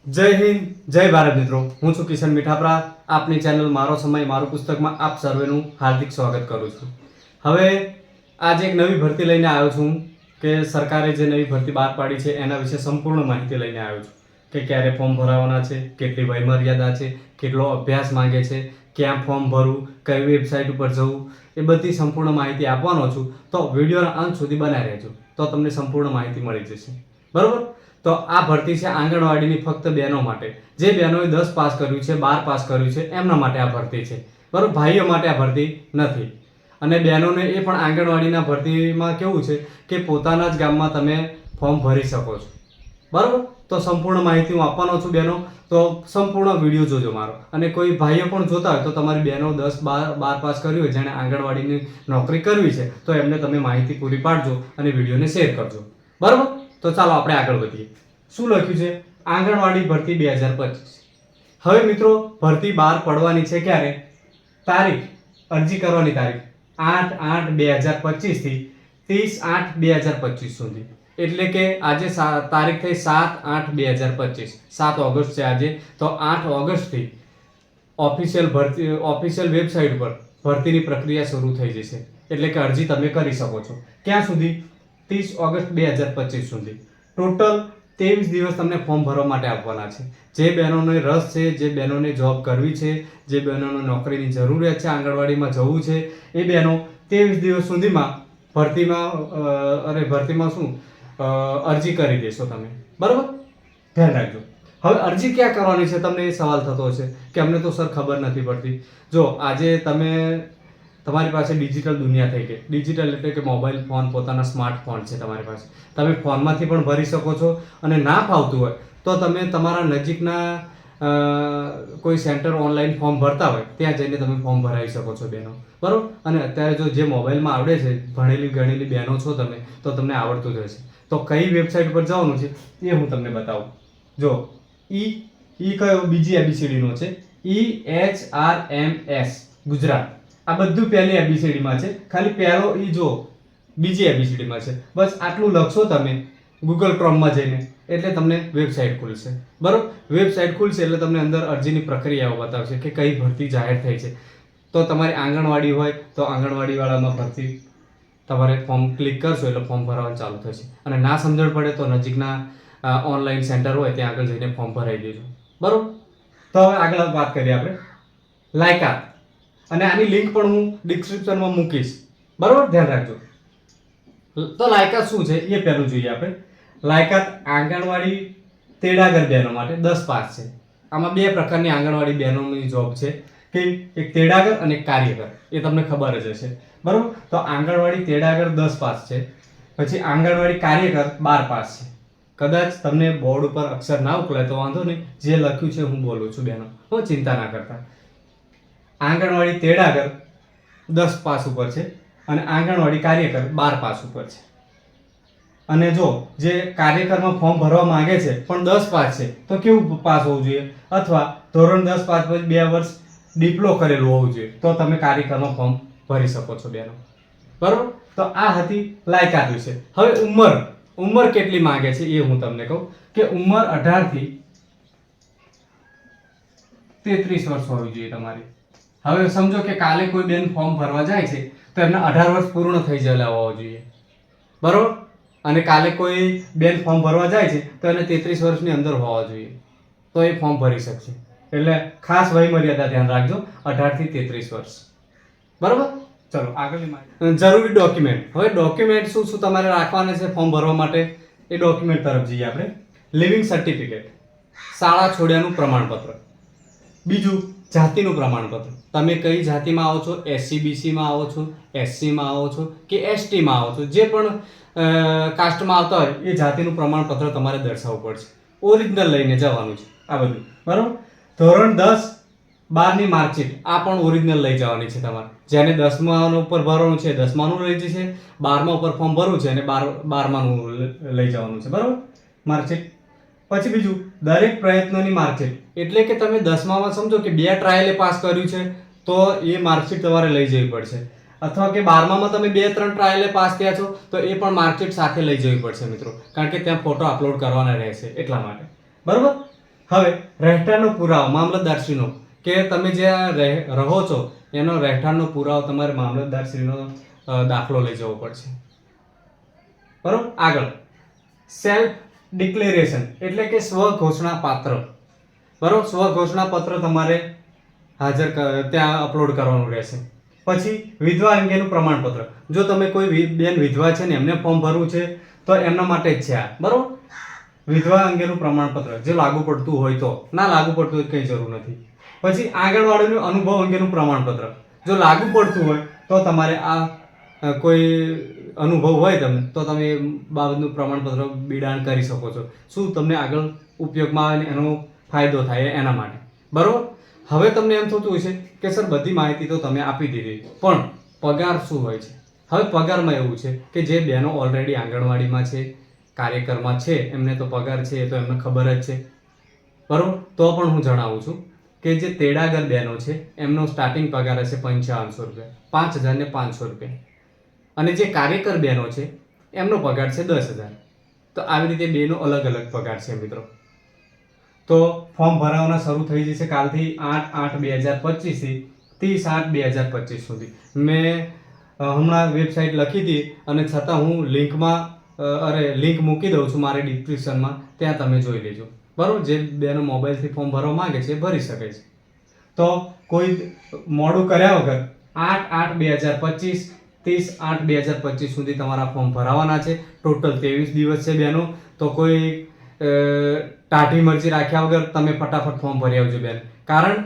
જય હિન્દ જય ભારત મિત્રો, હું છું કિશન મીઠાપરા. આપની ચેનલ મારો સમય મારું પુસ્તકમાં આપ સર્વેનું હાર્દિક સ્વાગત કરું છું. હવે આજે એક નવી ભરતી લઈને આવ્યો છું કે સરકારે જે નવી ભરતી બહાર પાડી છે એના વિશે સંપૂર્ણ માહિતી લઈને આવ્યો છું કે ક્યારે ફોર્મ ભરાવાના છે, કેટલી વયમર્યાદા છે, કેટલો અભ્યાસ માંગે છે, ક્યાં ફોર્મ ભરવું, કઈ વેબસાઇટ ઉપર જવું, એ બધી સંપૂર્ણ માહિતી આપવાનો છું. તો વિડીયોના અંત સુધી બનાવી રહેજો તો તમને સંપૂર્ણ માહિતી મળી જશે. બરોબર? તો આ ભરતી છે આંગણવાડીની ફક્ત બહેનો માટે. જે બહેનોએ 10 પાસ કર્યું છે, 12 પાસ કર્યું છે એમના માટે આ ભરતી છે. બરોબર? ભાઈઓ માટે આ ભરતી નથી. અને બહેનોને એ પણ આંગણવાડીના ભરતીમાં કેવું છે કે પોતાના જ ગામમાં તમે ફોર્મ ભરી શકો છો. બરાબર? તો સંપૂર્ણ માહિતી હું આપવાનો છું બહેનો. તો સંપૂર્ણ વિડીયો જોજો મારો. અને કોઈ ભાઈઓ પણ જોતા હોય તો તમારી બહેનો 10-12 પાસ કર્યું હોય, જેણે આંગણવાડીની નોકરી કરવી છે, તો એમને તમે માહિતી પૂરી પાડજો અને વિડીયોને શેર કરજો. બરાબર? તો ચાલો આપણે આગળ વધીએ. શું લખ્યું છે? આંગણવાડી ભરતી 2025. હવે મિત્રો, ભરતી બહાર પડવાની છે ક્યારે? તારીખ, અરજી કરવાની તારીખ 8/8/2025 થી 30/8/2025 સુધી. એટલે કે આજે તારીખ થઈ 7/8/2025, 7 ઓગસ્ટ છે આજે. તો 8 ઓગસ્ટથી ઓફિશિયલ વેબસાઇટ પર ભરતીની પ્રક્રિયા શરૂ થઈ જશે. એટલે કે અરજી તમે કરી શકો છો. ક્યાં સુધી? 30 ઓગસ્ટ 2025 સુધી. ટોટલ 23 દિવસ તમને ફોર્મ ભરવા માટે આપવાના છે. જે બહેનોને રસ છે, જે બહેનોને જોબ કરવી છે, જે બહેનોને નોકરીની જરૂરિયાત છે, આંગણવાડીમાં જવું છે, એ બહેનો 23 દિવસ સુધીમાં ભરતીમાં શું અરજી કરી દેશો તમે. બરાબર? ધ્યાન રાખજો. હવે અરજી ક્યાં કરવાની છે? તમને એ સવાલ થતો હશે કે અમને તો સર ખબર નથી પડતી. જો આજે તમારી પાસે ડિજિટલ દુનિયા થઈ ગઈ. ડિજિટલ એટલે કે મોબાઈલ ફોન, પોતાના સ્માર્ટફોન છે તમારી પાસે. તમે ફોનમાંથી પણ ભરી શકો છો. અને ના ફાવતું હોય તો તમે તમારા નજીકના કોઈ સેન્ટર ઓનલાઈન ફોર્મ ભરતા હોય ત્યાં જઈને તમે ફોર્મ ભરાવી શકો છો બહેનો. બરાબર? અને અત્યારે જે મોબાઈલમાં આવડે છે, ભણેલી ગણેલી બહેનો છો તમે, તો તમને આવડતું જ હશે. તો કઈ વેબસાઇટ પર જવાનું છે એ હું તમને બતાવું. જો ઈ કયો? બીજી એબીસીડીનો છે. EHRMS ગુજરાત. આ બધું પહેલી એબીસીડીમાં છે. ખાલી પહેલો ઈ જો બીજી એબીસીડીમાં છે. બસ આટલું લખશો તમે ગૂગલ ક્રોમમાં જઈને એટલે તમને વેબસાઇટ ખુલશે. બરોબર? વેબસાઇટ ખુલશે એટલે તમને અંદર અરજીની પ્રક્રિયાઓ બતાવશે કે કઈ ભરતી જાહેર થઈ છે. તો તમારી આંગણવાડી હોય તો આંગણવાડીવાળામાં ભરતી તમારે ફોર્મ ક્લિક કરશો એટલે ફોર્મ ભરવાનું ચાલુ થશે. અને ના સમજણ પડે તો નજીકના ઓનલાઈન સેન્ટર હોય ત્યાં આગળ જઈને ફોર્મ ભરાઈ દેજો. બરોબર? તો હવે આગળ વાત કરીએ આપણે લાયકાત. અને આની લિંક પણ હું ડિસ્ક્રિપ્શનમાં મૂકીશ. બરોબર? ધ્યાન રાખજો. તો લાયકાત શું છે એ પહેલું જોઈએ આપણે. લાયકાત આંગણવાડી તેડાગર બહેનો માટે 10 પાસ છે. આમાં બે પ્રકારની આંગણવાડી બહેનોની જોબ છે કે એક તેડાગર અને એક કાર્યકર. એ તમને ખબર જ હશે. બરોબર? તો આંગણવાડી તેડાગર 10 પાસ છે. પછી આંગણવાડી કાર્યકર 12 પાસ છે. કદાચ તમને બોર્ડ ઉપર અક્ષર ના ઉકળે તો વાંધો નહીં, જે લખ્યું છે હું બોલું છું બહેનો, તો ચિંતા ના કરતા. આંગણવાડી તેડાગર 10 પાસ ઉપર છે અને આંગણવાડી કાર્યકર 12 પાસ ઉપર છે. અને જો જે કાર્યકરમાં ફોર્મ ભરવા માંગે છે પણ 10 પાસ છે તો કેવું પાસ હોવું જોઈએ? અથવા ધોરણ 10 પાસ પછી 2 વર્ષ ડિપ્લો કરેલું હોવું જોઈએ તો તમે કાર્યકરમાં ફોર્મ ભરી શકો છો બહેનો. બરોબર? તો આ હતી લાયકાત વિશે. હવે ઉંમર કેટલી માંગે છે એ હું તમને કહું કે ઉંમર 18 થી 33 વર્ષ હોવી જોઈએ તમારી. હવે સમજો કે કાલે કોઈ બેન ફોર્મ ભરવા જાય છે તો એમને 18 વર્ષ પૂર્ણ થઈ ગયેલા હોવા જોઈએ. બરોબર? અને કાલે કોઈ બેન ફોર્મ ભરવા જાય છે તો એને 33 વર્ષની અંદર હોવા જોઈએ તો એ ફોર્મ ભરી શકશે. એટલે ખાસ વય મર્યાદા ધ્યાન રાખજો, 18 થી 33 વર્ષ. બરોબર? ચલો આગળની માહિતી. જરૂરી ડોક્યુમેન્ટ. હવે ડોક્યુમેન્ટ શું શું તમારે રાખવાના છે ફોર્મ ભરવા માટે એ ડોક્યુમેન્ટ તરફ જઈએ આપણે. લિવિંગ સર્ટિફિકેટ, શાળા છોડ્યાનું પ્રમાણપત્ર. બીજું જાતિનું પ્રમાણપત્ર. તમે કઈ જાતિમાં આવો છો? SC/BCમાં આવો છો, SCમાં આવો છો કે STમાં આવો છો, જે પણ કાસ્ટમાં આવતા હોય એ જાતિનું પ્રમાણપત્ર તમારે દર્શાવવું પડશે. ઓરિજિનલ લઈને જવાનું છે આ બધું. બરાબર? ધોરણ 10-12ની માર્કશીટ આ પણ ઓરિજિનલ લઈ જવાની છે તમારે. જેને 10મા ઉપર ભરવાનું છે 10માનું લઈ જશે, 12મા ઉપર ફોર્મ ભરવું છે અને 12માનું લઈ જવાનું છે. બરાબર? માર્કશીટ. પછી બીજું દરેક પ્રયત્નોની માર્કશીટ. એટલે કે તમે 10મામાં સમજો કે 2 ટ્રાયલે પાસ કર્યું છે તો એ માર્કશીટ તમારે લઈ જવી પડશે. અથવા કે 12મામાં તમે 2-3 ટ્રાયલે પાસ થયા છો તો એ પણ માર્કશીટ સાથે લઈ જવી પડશે મિત્રો. કારણ કે ત્યાં ફોટો અપલોડ કરવાના રહેશે એટલા માટે. બરાબર? હવે રહેઠાણનો પુરાવો મામલતદારશ્રીનો, કે તમે જ્યાં રહો છો એનો રહેઠાણનો પુરાવો તમારે મામલતદારશ્રીનો દાખલો લઈ જવો પડશે. બરોબર. આગળ સેલ્ફ ડિક્લેરેશન એટલે કે સ્વઘોષણા પાત્ર. બરોબર. સ્વઘોષણા પત્ર તમારે ત્યાં અપલોડ કરવાનું રહેશે. પછી વિધવા અંગેનું પ્રમાણપત્ર. જો તમે કોઈ બેન વિધવા છે ને એમને ફોર્મ ભરવું છે તો એમના માટે જ છે આ. બરોબર. વિધવા અંગેનું પ્રમાણપત્ર જે લાગુ પડતું હોય તો, ના લાગુ પડતું હોય કંઈ જરૂર નથી. પછી આંગણવાડીનું અનુભવ અંગેનું પ્રમાણપત્ર. જો લાગુ પડતું હોય તો તમારે આ કોઈ અનુભવ હોય તમને તો તમે એ બાબતનું પ્રમાણપત્ર બિડાણ કરી શકો છો. શું તમને આગળ ઉપયોગમાં આવે ને એનો ફાયદો થાય એના માટે. બરોબર. હવે તમને એમ થતું હશે કે સર બધી માહિતી તો તમે આપી દીધી, પણ પગાર શું હોય છે? હવે પગારમાં એવું છે કે જે બહેનો ઓલરેડી આંગણવાડીમાં છે, કાર્યકરમાં છે, એમને તો પગાર છે એ તો એમને ખબર જ છે. બરોબર. તો પણ હું જણાવું છું કે જે તેડાગર બહેનો છે એમનો સ્ટાર્ટિંગ પગાર હશે 5500 રૂપિયા, 5500 રૂપિયા. અને જે કાર્યકર બહેનો છે એમનો પગાર છે 10,000. તો આવી રીતે બેનો અલગ અલગ પગાર છે મિત્રો. તો ફોર્મ ભરાવાના શરૂ થઈ જશે કાલથી 8/8/2025 થી 30/8/2025 સુધી. મેં હમણાં વેબસાઇટ લખી હતી અને છતાં હું લિંક મૂકી દઉં છું મારી ડિસ્ક્રિપ્શનમાં, ત્યાં તમે જોઈ લેજો. બરોબર. જે બેનો મોબાઈલથી ફોર્મ ભરવા માંગે છે ભરી શકે છે. તો કોઈ મોડું કર્યા વગર 8/8/2025 30/8/2025 સુધી તમારા ફોર્મ ભરાવાના છે. ટોટલ 23 દિવસ છે બેનો. તો કોઈ ટાઢી મરજી રાખ્યા વગર તમે ફટાફટ ફોર્મ ભરી આવજો બેન. કારણ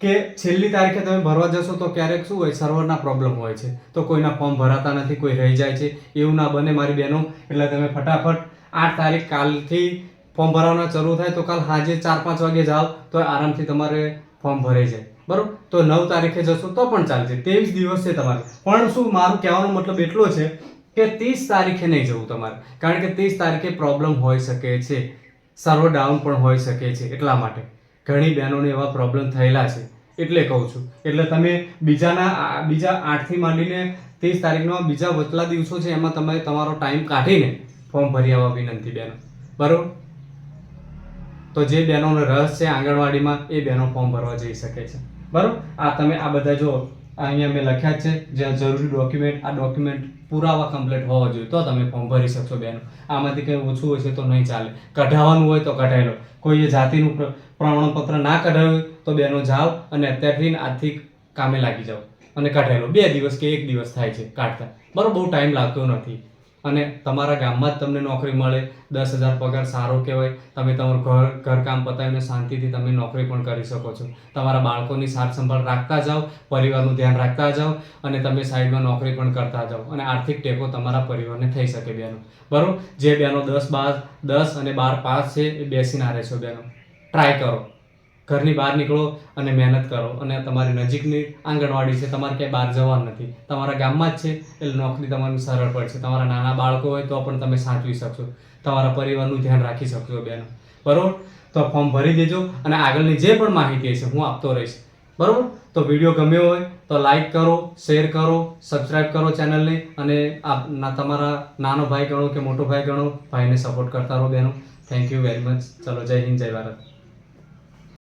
કે છેલ્લી તારીખે તમે ભરવા જશો તો ક્યારેક શું હોય, સર્વરના પ્રોબ્લેમ હોય છે, તો કોઈના ફોર્મ ભરાતા નથી, કોઈ રહી જાય છે. એવું ના બને મારી બહેનો. એટલે તમે ફટાફટ 8 તારીખ કાલથી ફોર્મ ભરવાના શરૂ થાય તો કાલ સાંજે 4-5 વાગે જાઓ તો આરામથી તમારે ફોર્મ ભરાઈ જાય. બરોબર. તો 9 તારીખે જશો તો પણ ચાલશે. 23 દિવસ છે તમારે. પણ શું મારું કહેવાનો મતલબ એટલો છે કે 30 તારીખે નહીં જવું તમારે, કારણ કે 30 તારીખે પ્રોબ્લેમ હોઈ શકે છે, સર્વર ડાઉન પણ હોઈ શકે છે. એટલા માટે ઘણી બહેનોને એવા પ્રોબ્લેમ થયેલા છે એટલે કહું છું. એટલે તમે બીજા 8થી માંડીને 30 તારીખનો બીજા વચલા દિવસો છે એમાં તમે તમારો ટાઈમ કાઢીને ફોર્મ ભરી આવવા વિનંતી બહેનો. બરોબર. તો જે બહેનોનો રસ છે આંગણવાડીમાં એ બહેનો ફોર્મ ભરવા જઈ શકે છે. બરોબર. આ તમે આ બધા જો અહીંયા મેં લખ્યા છે જે જરૂરી ડોક્યુમેન્ટ, આ ડોક્યુમેન્ટ પુરાવા કમ્પ્લીટ હોવા જોઈએ તો તમે ફોર્મ ભરી શકશો બહેનો. આમાંથી કંઈ ઓછું હશે તો નહીં ચાલે. કઢાવવાનું હોય તો કઢાવી લો. કોઈએ જાતિનું પ્રમાણપત્ર ના કઢાવ્યું તો બહેનો જાઓ અને અત્યારથી આજથી કામે લાગી જાઓ અને કઢાવી લો. 2 દિવસ કે 1 દિવસ થાય છે કાઢતા. બરોબર. બહુ ટાઈમ લાગતો નથી. અને તમારા ગામમાં જ તમને નોકરી મળે, 10,000 પગાર સારો કહેવાય. તમે તમારું ઘરકામ પતાવીને શાંતિથી તમે નોકરી પણ કરી શકો છો. તમારા બાળકોની સાર સંભાળ રાખતા જાઓ, પરિવારનું ધ્યાન રાખતા જાઓ અને તમે સાઈડમાં નોકરી પણ કરતા જાઓ અને આર્થિક ટેકો તમારા પરિવારને થઈ શકે બહેનો. બરોબર. જે બહેનો 10 અને 12 પાસ છે એ બેસી ના રહેશો બહેનો. ટ્રાય કરો, ઘરની બહાર નીકળો અને મહેનત કરો. અને તમારી નજીકની આંગણવાડી છે, તમારે ક્યાંય બહાર જવાનું નથી, તમારા ગામમાં જ છે, એટલે નોકરી તમારી સરળ પડશે. તમારા નાના બાળકો હોય તો પણ તમે સાચવી શકશો, તમારા પરિવારનું ધ્યાન રાખી શકશો બહેનો. બરોબર. તો ફોર્મ ભરી દેજો અને આગળની જે પણ માહિતી છે હું આપતો રહીશ. બરોબર. તો વિડીયો ગમ્યો હોય તો લાઈક કરો, શેર કરો, સબસ્ક્રાઈબ કરો ચેનલને અને તમારા નાનો ભાઈ ગણો કે મોટો ભાઈ ગણો, ભાઈને સપોર્ટ કરતા રહો બહેનો. Thank you very much. ચલો, જય હિન્દ, જય ભારત.